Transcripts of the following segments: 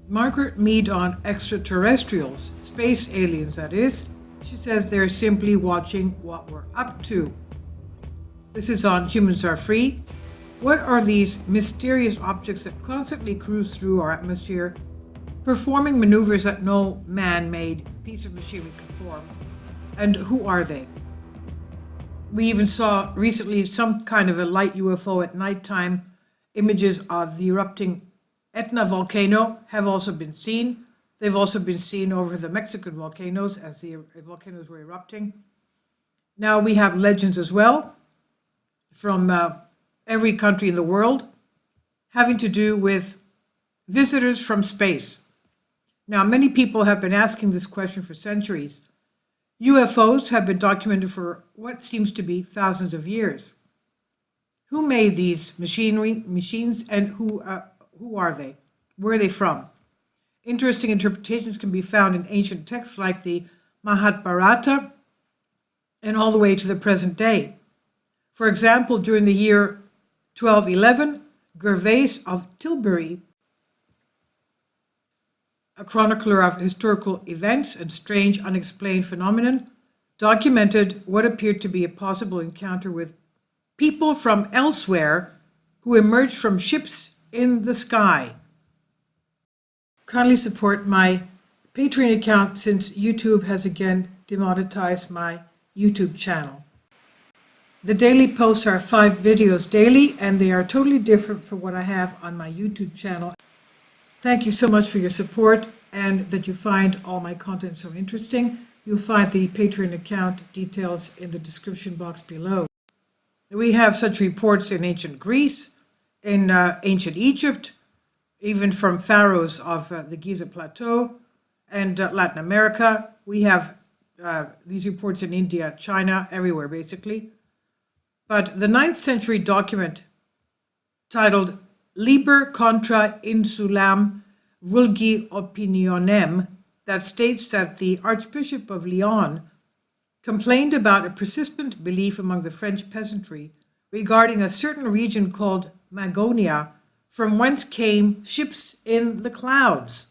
Margaret Mead on extraterrestrials, space aliens that is. She says they're simply watching what we're up to. This is on Humans Are Free. What are these mysterious objects that constantly cruise through our atmosphere, performing maneuvers that no man-made piece of machinery can perform? And who are they? We even saw recently some kind of a light UFO at nighttime. Images of the erupting Etna volcano have also been seen. They've also been seen over the Mexican volcanoes as the volcanoes were erupting. Now we have legends as well from every country in the world having to do with visitors from space. Now, many people have been asking this question for centuries. UFOs have been documented for what seems to be thousands of years. Who made these machines, and who are they? Where are they from? Interesting interpretations can be found in ancient texts like the Mahabharata and all the way to the present day. For example, during the year 1211, Gervase of Tilbury, a chronicler of historical events and strange unexplained phenomenon, documented what appeared to be a possible encounter with people from elsewhere who emerged from ships in the sky. Kindly support my Patreon account since YouTube has again demonetized my YouTube channel. The daily posts are 5 videos daily, and they are totally different from what I have on my YouTube channel. Thank you so much for your support and that you find all my content so interesting. You'll find the Patreon account details in the description box below. We have such reports in ancient Greece, in ancient Egypt, even from pharaohs of the Giza Plateau and Latin America. We have these reports in India, China, everywhere basically. But the 9th century document titled Liber contra insulam vulgi opinionem, that states that the Archbishop of Lyon complained about a persistent belief among the French peasantry regarding a certain region called Magonia, from whence came ships in the clouds.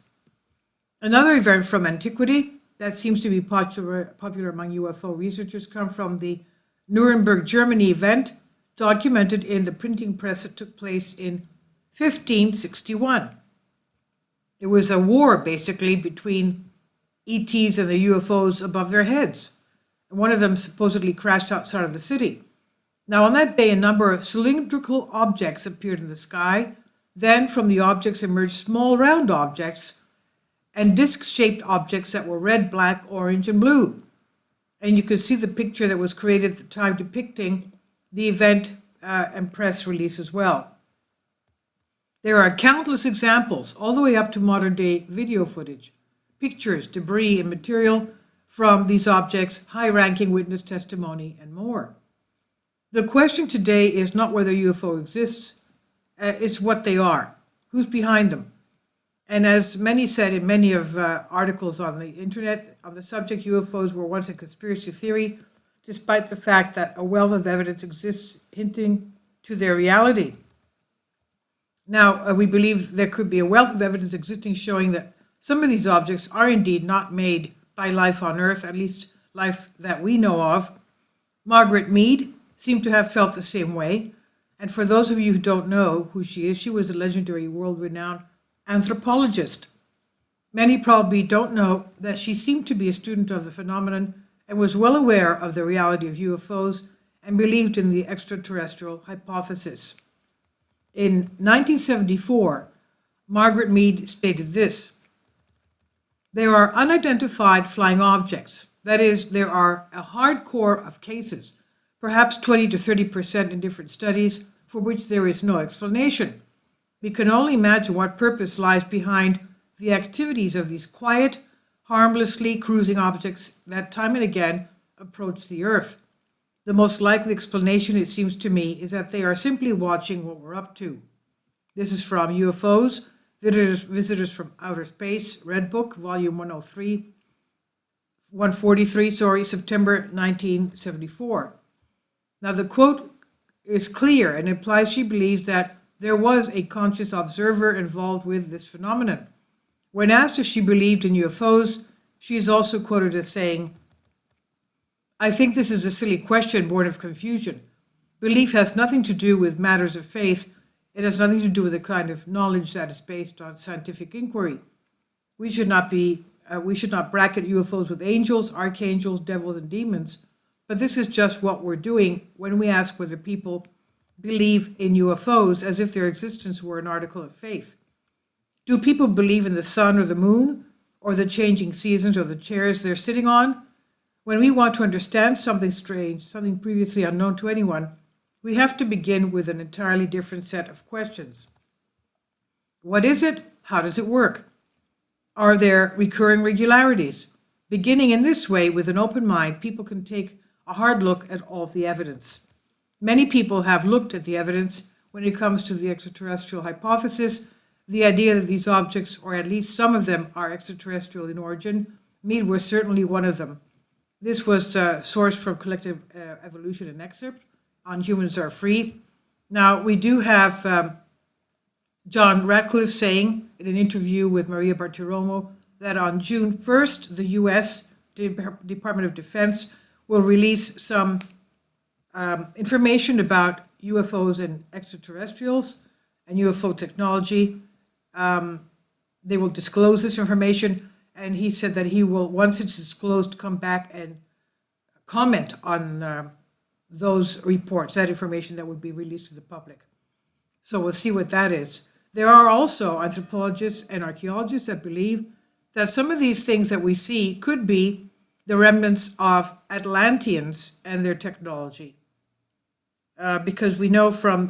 Another event from antiquity that seems to be popular among UFO researchers come from the Nuremberg, Germany event, documented in the printing press that took place in 1561. It was a war, basically, between ETs and the UFOs above their heads. And one of them supposedly crashed outside of the city. Now, on that day, a number of cylindrical objects appeared in the sky. Then, from the objects emerged small round objects and disc-shaped objects that were red, black, orange, and blue. And you could see the picture that was created at the time depicting the event and press release as well. There are countless examples, all the way up to modern-day video footage, pictures, debris, and material from these objects, high-ranking witness testimony, and more. The question today is not whether UFO exists, it's what they are, who's behind them. And as many said in many of articles on the internet on the subject, UFOs were once a conspiracy theory, despite the fact that a wealth of evidence exists hinting to their reality. Now, we believe there could be a wealth of evidence existing showing that some of these objects are indeed not made by life on Earth, at least life that we know of. Margaret Mead seemed to have felt the same way. And for those of you who don't know who she is, she was a legendary, world-renowned anthropologist. Many probably don't know that she seemed to be a student of the phenomenon and was well aware of the reality of UFOs and believed in the extraterrestrial hypothesis. In 1974, Margaret Mead stated this: "There are unidentified flying objects. That is, there are a hard core of cases, perhaps 20 to 30% in different studies, for which there is no explanation. We can only imagine what purpose lies behind the activities of these quiet, harmlessly cruising objects that time and again approach the Earth. The most likely explanation, it seems to me, is that they are simply watching what we're up to." This is from UFOs, Visitors from Outer Space, Red Book, Volume 143, September 1974. Now, the quote is clear and implies she believes that there was a conscious observer involved with this phenomenon. When asked if she believed in UFOs, she is also quoted as saying, "I think this is a silly question born of confusion. Belief has nothing to do with matters of faith. It has nothing to do with the kind of knowledge that is based on scientific inquiry. We should not bracket UFOs with angels, archangels, devils, and demons. But this is just what we're doing when we ask whether people believe in UFOs as if their existence were an article of faith. Do people believe in the sun or the moon, or the changing seasons, or the chairs they're sitting on? When we want to understand something strange, something previously unknown to anyone, we have to begin with an entirely different set of questions. What is it? How does it work? Are there recurring regularities? Beginning in this way, with an open mind, people can take a hard look at all of the evidence. Many people have looked at the evidence when it comes to the extraterrestrial hypothesis, the idea that these objects, or at least some of them, are extraterrestrial in origin. Mead was certainly one of them. This was sourced from Collective Evolution, an excerpt on Humans Are Free. Now, we do have John Ratcliffe saying in an interview with Maria Bartiromo that on June 1st, the U.S. Department of Defense will release some information about UFOs and extraterrestrials and UFO technology. They will disclose this information, and he said that he will, once it's disclosed, come back and comment on those reports, that information that would be released to the public. So we'll see what that is. There are also anthropologists and archaeologists that believe that some of these things that we see could be the remnants of Atlanteans and their technology. Because we know from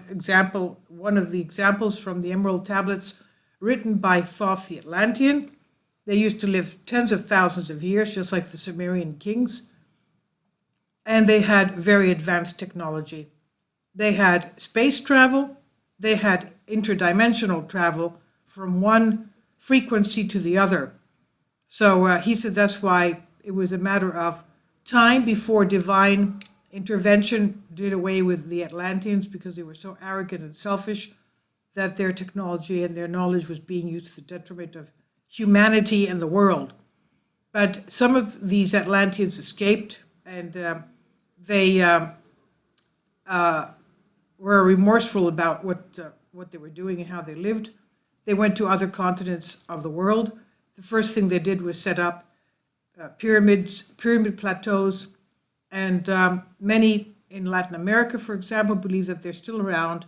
one of the examples from the Emerald Tablets written by Thoth the Atlantean, they used to live tens of thousands of years, just like the Sumerian kings, and they had very advanced technology. They had space travel, they had interdimensional travel from one frequency to the other. So he said that's why it was a matter of time before divine intervention did away with the Atlanteans, because they were so arrogant and selfish that their technology and their knowledge was being used to the detriment of humanity and the world. But some of these Atlanteans escaped, and they were remorseful about what they were doing and how they lived. They went to other continents of the world. The first thing they did was set up pyramid plateaus, and many in Latin America, for example, believe that they're still around,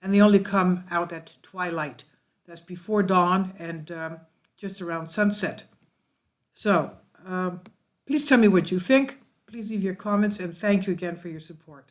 and they only come out at twilight. That's before dawn and just around sunset. So please tell me what you think. Please leave your comments, and thank you again for your support.